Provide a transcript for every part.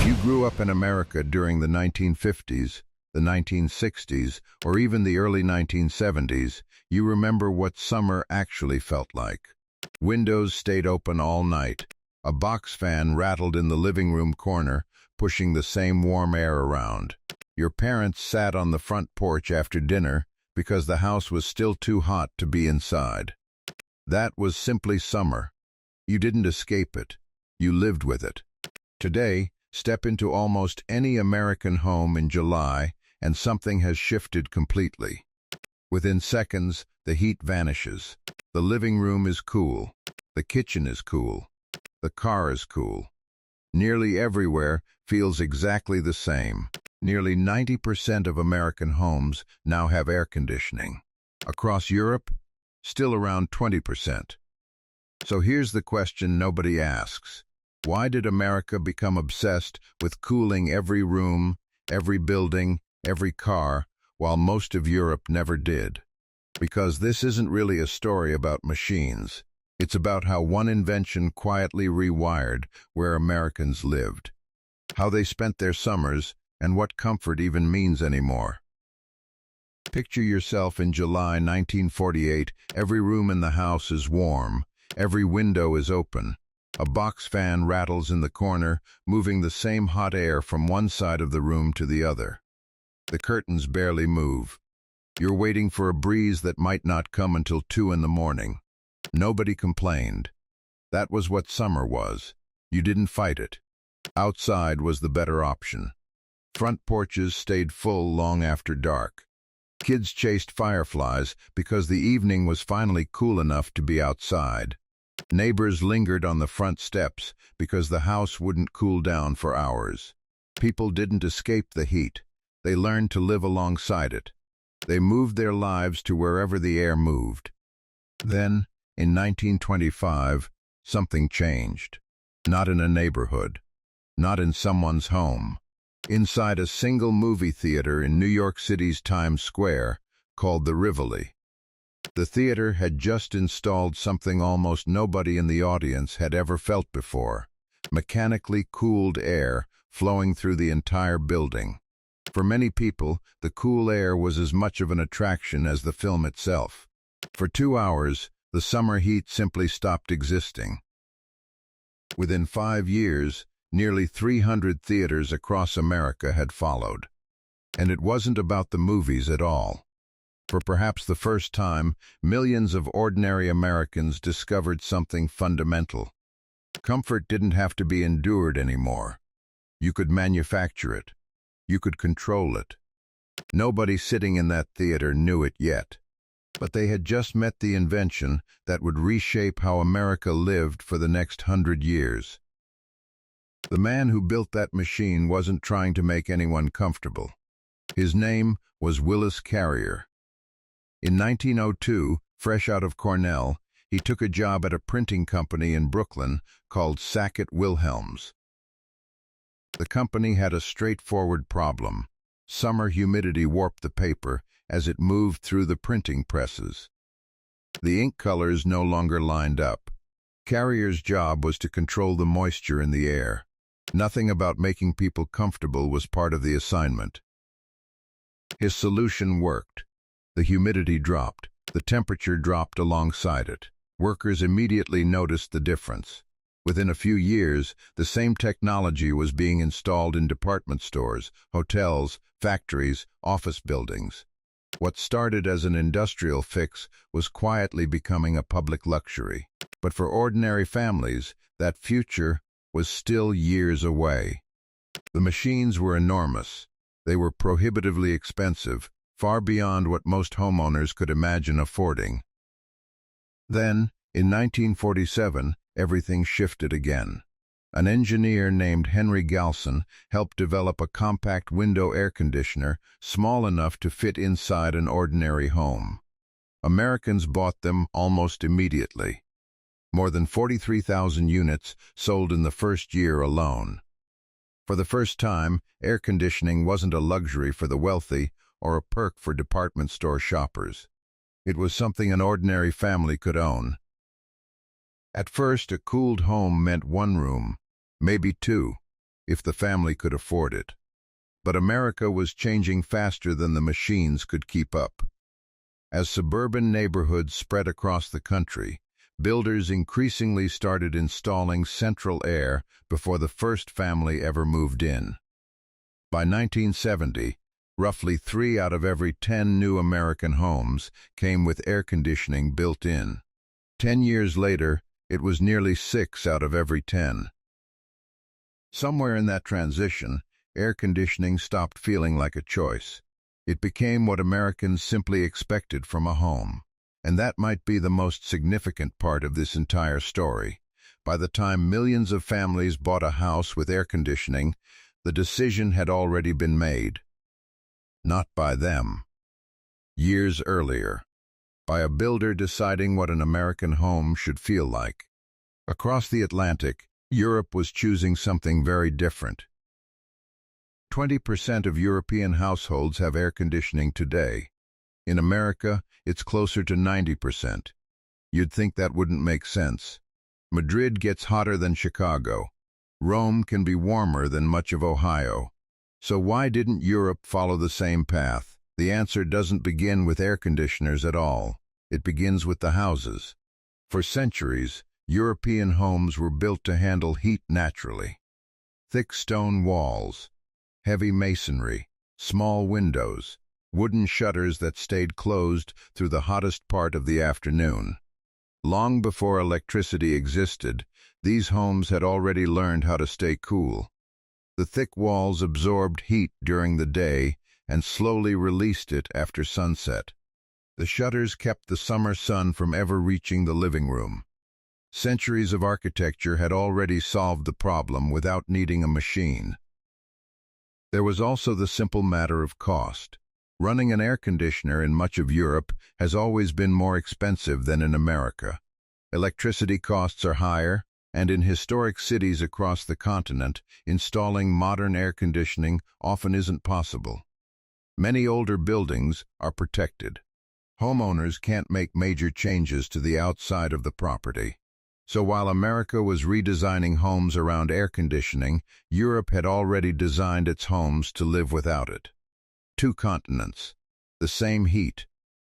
you grew up in America during the 1950s, the 1960s, or even the early 1970s, you remember what summer actually felt like. Windows stayed open all night. A box fan rattled in the living room corner, pushing the same warm air around. Your parents sat on the front porch after dinner because the house was still too hot to be inside. That was simply summer. You didn't escape it. You lived with it. Today, step into almost any American home in July and something has shifted completely. Within seconds, the heat vanishes. The living room is cool. The kitchen is cool. The car is cool. Nearly everywhere feels exactly the same. Nearly 90% of American homes now have air conditioning. Across Europe, still around 20%. So here's the question nobody asks. Why did America become obsessed with cooling every room, every building, every car, while most of Europe never did? Because this isn't really a story about machines. It's about how one invention quietly rewired where Americans lived, how they spent their summers, and what comfort even means anymore. Picture yourself in July 1948. Every room in the house is warm. Every window is open. A box fan rattles in the corner, moving the same hot air from one side of the room to the other. The curtains barely move. You're waiting for a breeze that might not come until 2 in the morning. Nobody complained. That was what summer was. You didn't fight it. Outside was the better option. Front porches stayed full long after dark. Kids chased fireflies because the evening was finally cool enough to be outside. Neighbors lingered on the front steps because the house wouldn't cool down for hours. People didn't escape the heat. They learned to live alongside it. They moved their lives to wherever the air moved. Then, in 1925, something changed. Not in a neighborhood. Not in someone's home. Inside a single movie theater in New York City's Times Square, called the Rivoli. The theater had just installed something almost nobody in the audience had ever felt before: mechanically cooled air flowing through the entire building. For many people, the cool air was as much of an attraction as the film itself. For 2 hours, the summer heat simply stopped existing. Within 5 years, nearly 300 theaters across America had followed. And it wasn't about the movies at all. For perhaps the first time, millions of ordinary Americans discovered something fundamental. Comfort didn't have to be endured anymore. You could manufacture it. You could control it. Nobody sitting in that theater knew it yet. But they had just met the invention that would reshape how America lived for the next 100 years. The man who built that machine wasn't trying to make anyone comfortable. His name was Willis Carrier. In 1902, fresh out of Cornell, he took a job at a printing company in Brooklyn called Sackett Wilhelms. The company had a straightforward problem. Summer humidity warped the paper as it moved through the printing presses. The ink colors no longer lined up. Carrier's job was to control the moisture in the air. Nothing about making people comfortable was part of the assignment. His solution worked. The humidity dropped. The temperature dropped alongside it. Workers immediately noticed the difference. Within a few years, the same technology was being installed in department stores, hotels, factories, office buildings. What started as an industrial fix was quietly becoming a public luxury. But for ordinary families, that future was still years away. The machines were enormous. They were prohibitively expensive, far beyond what most homeowners could imagine affording. Then, in 1947, everything shifted again. An engineer named Henry Galson helped develop a compact window air conditioner small enough to fit inside an ordinary home. Americans bought them almost immediately. More than 43,000 units sold in the first year alone. For the first time, air conditioning wasn't a luxury for the wealthy or a perk for department store shoppers. It was something an ordinary family could own. At first, a cooled home meant one room, maybe two. if the family could afford it. But America was changing faster than the machines could keep up. As suburban neighborhoods spread across the country, builders increasingly started installing central air before the first family ever moved in. By 1970, roughly 3 out of every 10 new American homes came with air conditioning built in. 10 years later, it was nearly 6 out of every 10. Somewhere in that transition, air conditioning stopped feeling like a choice. It became what Americans simply expected from a home. And that might be the most significant part of this entire story. By the time millions of families bought a house with air conditioning, the decision had already been made. Not by them. Years earlier, by a builder deciding what an American home should feel like. Across the Atlantic, Europe was choosing something very different. 20% of European households have air conditioning today. In America, it's closer to 90%. You'd think that wouldn't make sense. Madrid gets hotter than Chicago. Rome can be warmer than much of Ohio. So why didn't Europe follow the same path? The answer doesn't begin with air conditioners at all. It begins with the houses. For centuries, European homes were built to handle heat naturally. Thick stone walls, heavy masonry, small windows, wooden shutters that stayed closed through the hottest part of the afternoon. Long before electricity existed, these homes had already learned how to stay cool. The thick walls absorbed heat during the day and slowly released it after sunset. The shutters kept the summer sun from ever reaching the living room. Centuries of architecture had already solved the problem without needing a machine. There was also the simple matter of cost. Running an air conditioner in much of Europe has always been more expensive than in America. Electricity costs are higher, and in historic cities across the continent, installing modern air conditioning often isn't possible. Many older buildings are protected. Homeowners can't make major changes to the outside of the property. So while America was redesigning homes around air conditioning, Europe had already designed its homes to live without it. 2 continents, the same heat,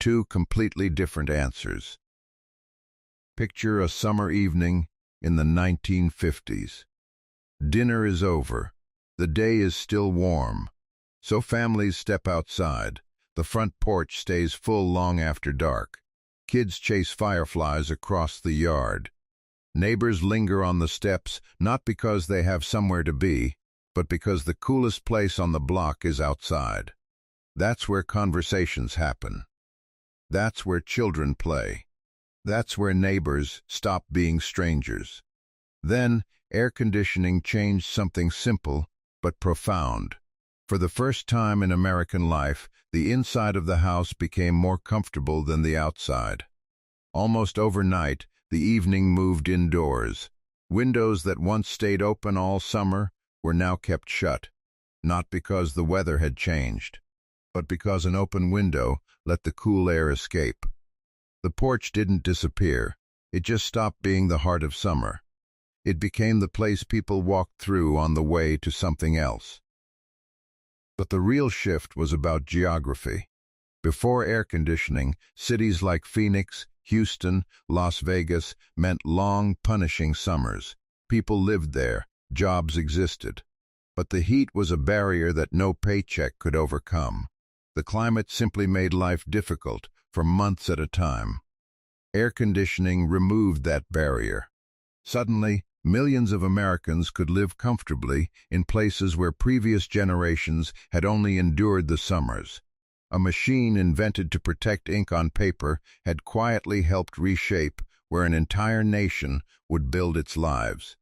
2 completely different answers. Picture a summer evening in the 1950s. Dinner is over. The day is still warm. So families step outside. The front porch stays full long after dark. Kids chase fireflies across the yard. Neighbors linger on the steps, not because they have somewhere to be, but because the coolest place on the block is outside. That's where conversations happen. That's where children play. That's where neighbors stop being strangers. Then, air conditioning changed something simple but profound. For the first time in American life, the inside of the house became more comfortable than the outside. Almost overnight, the evening moved indoors. Windows that once stayed open all summer were now kept shut, not because the weather had changed, but because an open window let the cool air escape. The porch didn't disappear. It just stopped being the heart of summer. It became the place people walked through on the way to something else. But the real shift was about geography. Before air conditioning, cities like Phoenix, Houston, Las Vegas meant long, punishing summers. People lived there, jobs existed. But the heat was a barrier that no paycheck could overcome. The climate simply made life difficult for months at a time. Air conditioning removed that barrier. Suddenly, millions of Americans could live comfortably in places where previous generations had only endured the summers. A machine invented to protect ink on paper had quietly helped reshape where an entire nation would build its lives.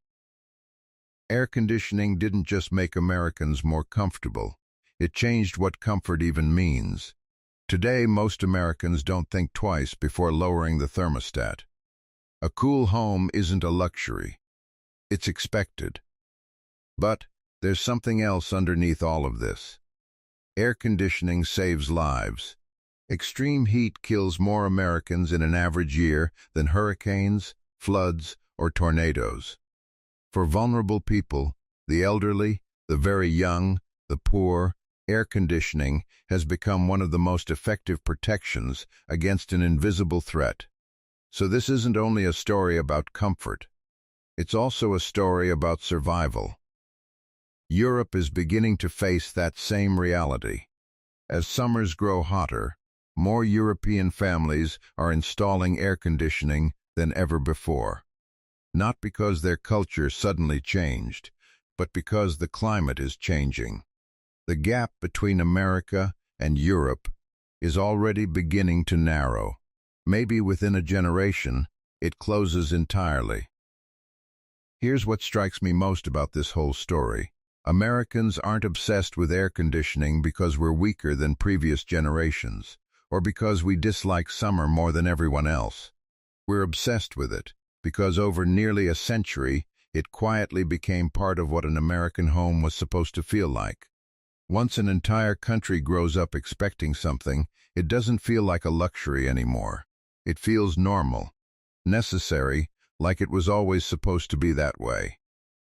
Air conditioning didn't just make Americans more comfortable. It changed what comfort even means. Today, most Americans don't think twice before lowering the thermostat. A cool home isn't a luxury. It's expected. But there's something else underneath all of this. Air conditioning saves lives. Extreme heat kills more Americans in an average year than hurricanes, floods, or tornadoes. For vulnerable people, the elderly, the very young, the poor, air conditioning has become one of the most effective protections against an invisible threat. So this isn't only a story about comfort. It's also a story about survival. Europe is beginning to face that same reality. As summers grow hotter, more European families are installing air conditioning than ever before. Not because their culture suddenly changed, but because the climate is changing. The gap between America and Europe is already beginning to narrow. Maybe within a generation, it closes entirely. Here's what strikes me most about this whole story. Americans aren't obsessed with air conditioning because we're weaker than previous generations, or because we dislike summer more than everyone else. We're obsessed with it because over nearly a century, it quietly became part of what an American home was supposed to feel like. Once an entire country grows up expecting something, it doesn't feel like a luxury anymore. It feels normal, necessary, like it was always supposed to be that way.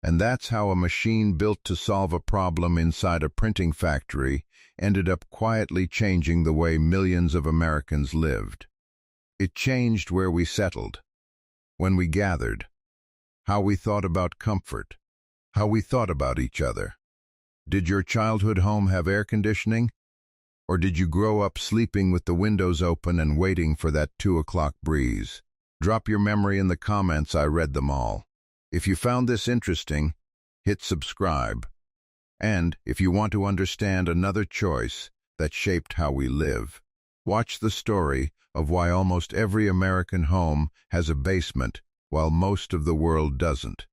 And that's how a machine built to solve a problem inside a printing factory ended up quietly changing the way millions of Americans lived. It changed where we settled, when we gathered, how we thought about comfort, how we thought about each other. Did your childhood home have air conditioning? Or did you grow up sleeping with the windows open and waiting for that 2 o'clock breeze? Drop your memory in the comments. I read them all. If you found this interesting, hit subscribe. And if you want to understand another choice that shaped how we live, watch the story of why almost every American home has a basement while most of the world doesn't.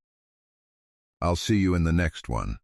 I'll see you in the next one.